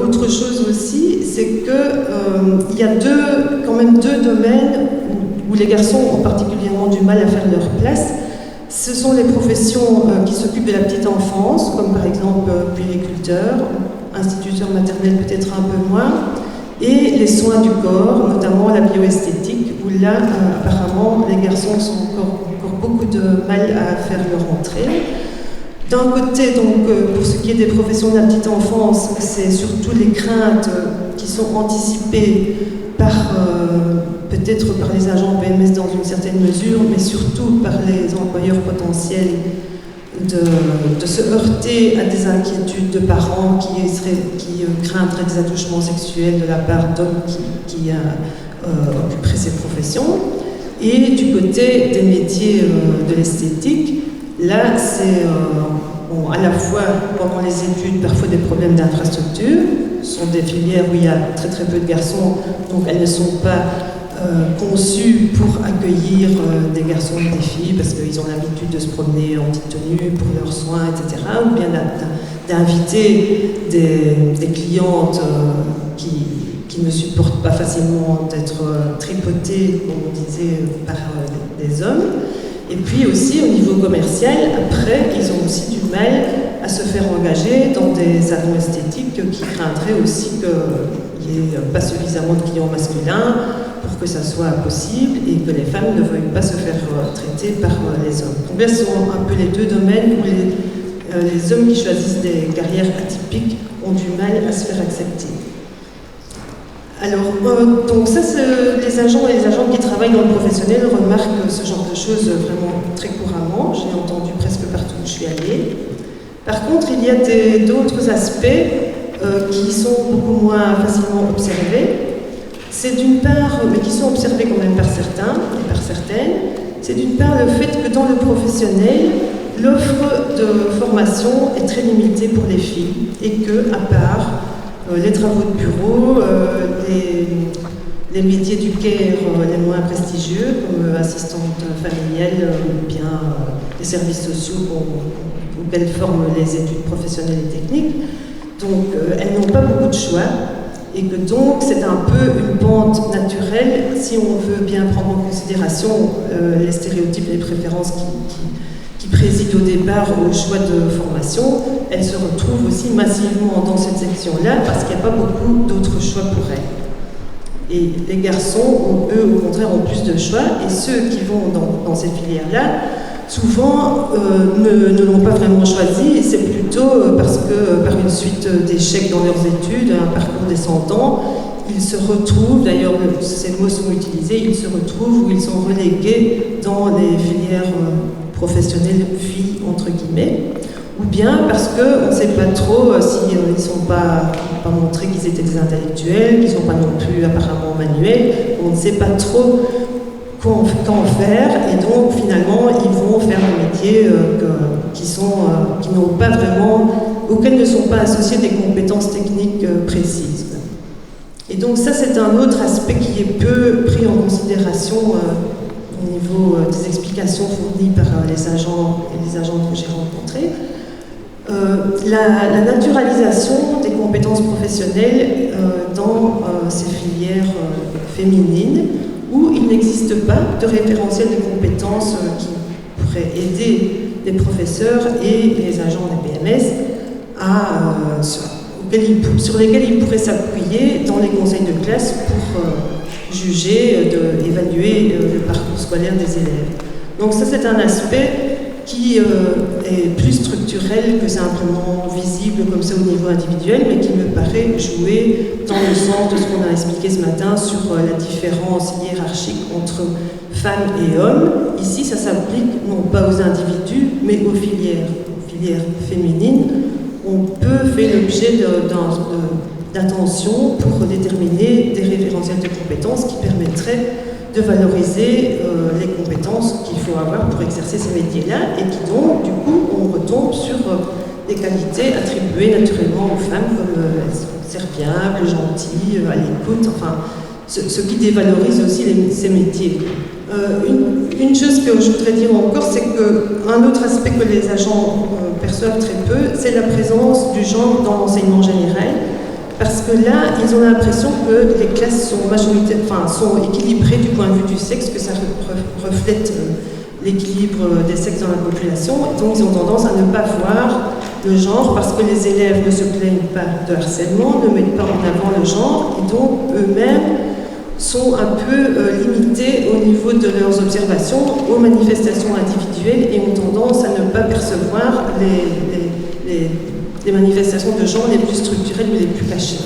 autre chose aussi, c'est qu'il y a quand même deux domaines où les garçons ont particulièrement du mal à faire leur place. Ce sont les professions qui s'occupent de la petite enfance, comme par exemple puériculteur, instituteur maternel peut-être un peu moins, et les soins du corps, notamment la bioesthétique, où là, apparemment, les garçons ont encore beaucoup de mal à faire leur entrée. D'un côté, donc, pour ce qui est des professions de la petite enfance, c'est surtout les craintes qui sont anticipées peut-être par les agents PMS dans une certaine mesure, mais surtout par les employeurs potentiels de se heurter à des inquiétudes de parents qui craindraient des attouchements sexuels de la part d'hommes qui occuperaient ces professions. Et du côté des métiers de l'esthétique, là, c'est à la fois pendant les études, parfois des problèmes d'infrastructure. Ce sont des filières où il y a très très peu de garçons, donc elles ne sont pas conçues pour accueillir des garçons et des filles parce qu'ils ont l'habitude de se promener en petite tenue pour leurs soins, etc. Ou bien d'inviter des clientes qui ne supportent pas facilement d'être tripotées, comme on disait, par des hommes. Et puis aussi au niveau commercial, après, ils ont aussi du mal à se faire engager dans des salons esthétiques qui craindraient aussi qu'il n'y ait pas suffisamment de clients masculins pour que ça soit possible et que les femmes ne veuillent pas se faire traiter par les hommes. Donc là, ce sont un peu les deux domaines où les hommes qui choisissent des carrières atypiques ont du mal à se faire accepter. Alors, donc ça, les agents et les agentes qui travaillent dans le professionnel remarquent ce genre de choses vraiment très couramment. J'ai entendu presque partout où je suis allée. Par contre, il y a d'autres aspects qui sont beaucoup moins facilement observés. C'est d'une part, mais qui sont observés quand même par certains et par certaines, c'est d'une part le fait que dans le professionnel, l'offre de formation est très limitée pour les filles et que, à part les travaux de bureau, les métiers du care les moins prestigieux, comme assistante familiale ou bien les services sociaux auxquels forment les études professionnelles et techniques. Donc, elles n'ont pas beaucoup de choix et que donc c'est un peu une pente naturelle si on veut bien prendre en considération les stéréotypes et les préférences qui président au départ au choix de formation. Elles se retrouvent aussi massivement dans cette section-là parce qu'il n'y a pas beaucoup d'autres choix pour elles. Et les garçons, eux, au contraire, ont plus de choix et ceux qui vont dans ces filières-là, souvent ne l'ont pas vraiment choisi, et c'est plutôt parce que par une suite d'échecs dans leurs études, un parcours descendant, ils se retrouvent, d'ailleurs ces mots sont utilisés, ils se retrouvent ou ils sont relégués dans les filières professionnelles filles, entre guillemets, ou bien parce qu'on ne sait pas trop s'ils ne sont pas montrés qu'ils étaient des intellectuels, qu'ils ne sont pas non plus apparemment manuels, on ne sait pas trop qu'en faire, et donc finalement ils vont faire des métiers qui n'ont pas vraiment, auxquels ne sont pas associées des compétences techniques précises. Et donc ça c'est un autre aspect qui est peu pris en considération au niveau des explications fournies par les agents et les agentes que j'ai rencontrés. La naturalisation des compétences professionnelles dans ces filières féminines où il n'existe pas de référentiel de compétences qui pourrait aider les professeurs et les agents des PMS sur lesquels ils pourraient s'appuyer dans les conseils de classe pour juger, évaluer le parcours scolaire des élèves. Donc ça c'est un aspect qui est plus structurel que simplement visible comme ça au niveau individuel, mais qui me paraît jouer dans le sens de ce qu'on a expliqué ce matin sur la différence hiérarchique entre femmes et hommes. Ici, ça s'applique non pas aux individus, mais aux filières féminines. On peut faire l'objet d'attention pour déterminer des référentiels de compétences qui permettraient de valoriser les compétences qu'il faut avoir pour exercer ces métiers-là et qui donc, du coup, on retombe sur des qualités attribuées naturellement aux femmes comme elles sont serviables, gentilles, à l'écoute, enfin, ce qui dévalorise aussi ces métiers. Une chose que je voudrais dire encore, c'est qu'un autre aspect que les agents perçoivent très peu, c'est la présence du genre dans l'enseignement général. que là, ils ont l'impression que les classes sont sont équilibrées du point de vue du sexe, que ça reflète l'équilibre des sexes dans la population. Donc ils ont tendance à ne pas voir le genre parce que les élèves ne se plaignent pas de harcèlement, ne mettent pas en avant le genre, et donc eux-mêmes sont un peu limités au niveau de leurs observations aux manifestations individuelles et ont tendance à ne pas percevoir les manifestations de genre les plus structurelles ou les plus cachées.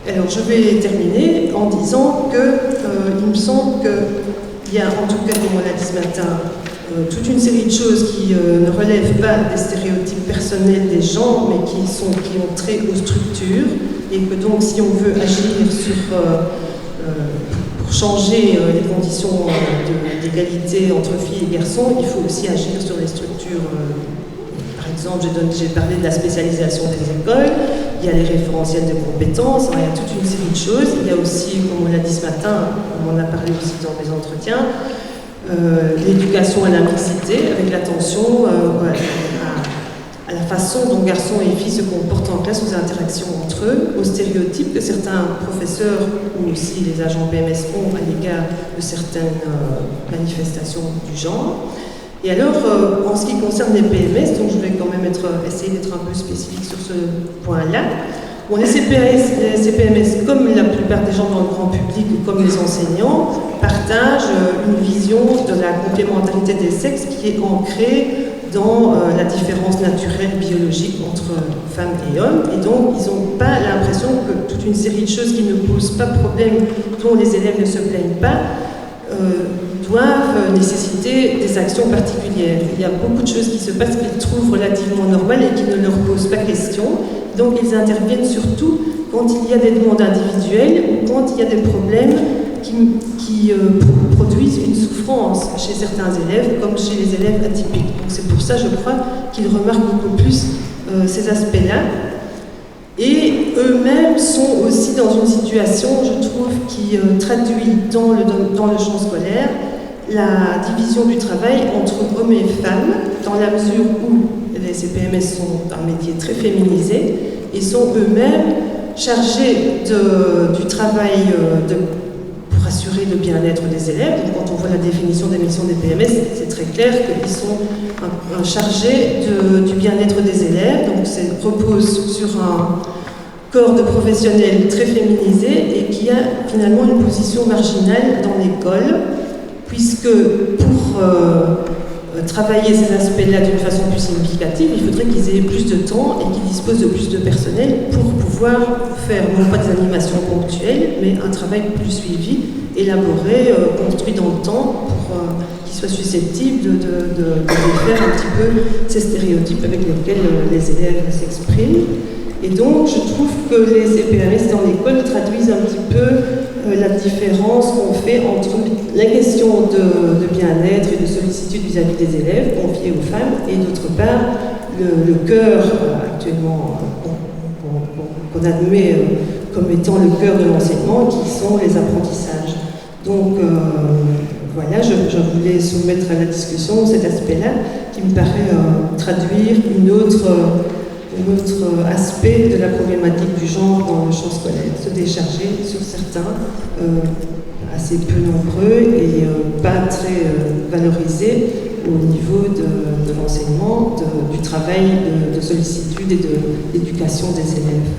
Alors je vais terminer en disant il me semble qu'il y a, en tout cas comme on l'a dit ce matin, toute une série de choses qui ne relèvent pas des stéréotypes personnels des gens, mais qui ont trait aux structures, et que donc si on veut agir pour changer les conditions d'égalité entre filles et garçons, il faut aussi agir sur les structures. Par exemple, j'ai parlé de la spécialisation des écoles, il y a les référentiels de compétences, il y a toute une série de choses. Il y a aussi, comme on l'a dit ce matin, on en a parlé aussi dans les entretiens, l'éducation à la mixité, avec l'attention à la façon dont garçons et filles se comportent en classe, aux interactions entre eux, aux stéréotypes que certains professeurs ou aussi les agents PMS ont à l'égard de certaines manifestations du genre. Et alors, en ce qui concerne les PMS, donc je vais quand même essayer d'être un peu spécifique sur ce point-là. Bon, les CPMS, comme la plupart des gens dans le grand public, comme les enseignants, partagent une vision de la complémentarité des sexes qui est ancrée dans la différence naturelle biologique entre femmes et hommes. Et donc, ils n'ont pas l'impression que toute une série de choses qui ne posent pas de problème, dont les élèves ne se plaignent pas, doivent nécessiter des actions particulières. Il y a beaucoup de choses qui se passent qu'ils trouvent relativement normales et qui ne leur posent pas question. Donc ils interviennent surtout quand il y a des demandes individuelles ou quand il y a des problèmes qui produisent une souffrance chez certains élèves, comme chez les élèves atypiques. Donc c'est pour ça, je crois, qu'ils remarquent beaucoup plus ces aspects-là. Et eux-mêmes sont aussi dans une situation, je trouve, qui traduit dans le champ scolaire la division du travail entre hommes et femmes, dans la mesure où les CPMS sont un métier très féminisé et sont eux-mêmes chargés du travail pour assurer le bien-être des élèves. Donc, quand on voit la définition des missions des PMS, c'est très clair qu'ils sont chargés du bien-être des élèves. Donc, ça repose sur un corps de professionnels très féminisé et qui a finalement une position marginale dans l'école, puisque pour travailler ces aspects-là d'une façon plus significative, il faudrait qu'ils aient plus de temps et qu'ils disposent de plus de personnel pour pouvoir faire non pas des animations ponctuelles, mais un travail plus suivi, élaboré, construit dans le temps pour qu'ils soient susceptibles de défaire un petit peu ces stéréotypes avec lesquels les élèves s'expriment. Et donc, je trouve que les CPRS dans l'école traduisent un petit peu la différence qu'on fait entre la question de bien-être et de sollicitude vis-à-vis des élèves confiés aux femmes et d'autre part le cœur actuellement qu'on admet comme étant le cœur de l'enseignement qui sont les apprentissages. Donc voilà, je voulais soumettre à la discussion cet aspect-là qui me paraît traduire un autre aspect de la problématique du genre dans le champ scolaire, se décharger sur certains, assez peu nombreux et pas très valorisés au niveau de l'enseignement, du travail de sollicitude et d'éducation des élèves.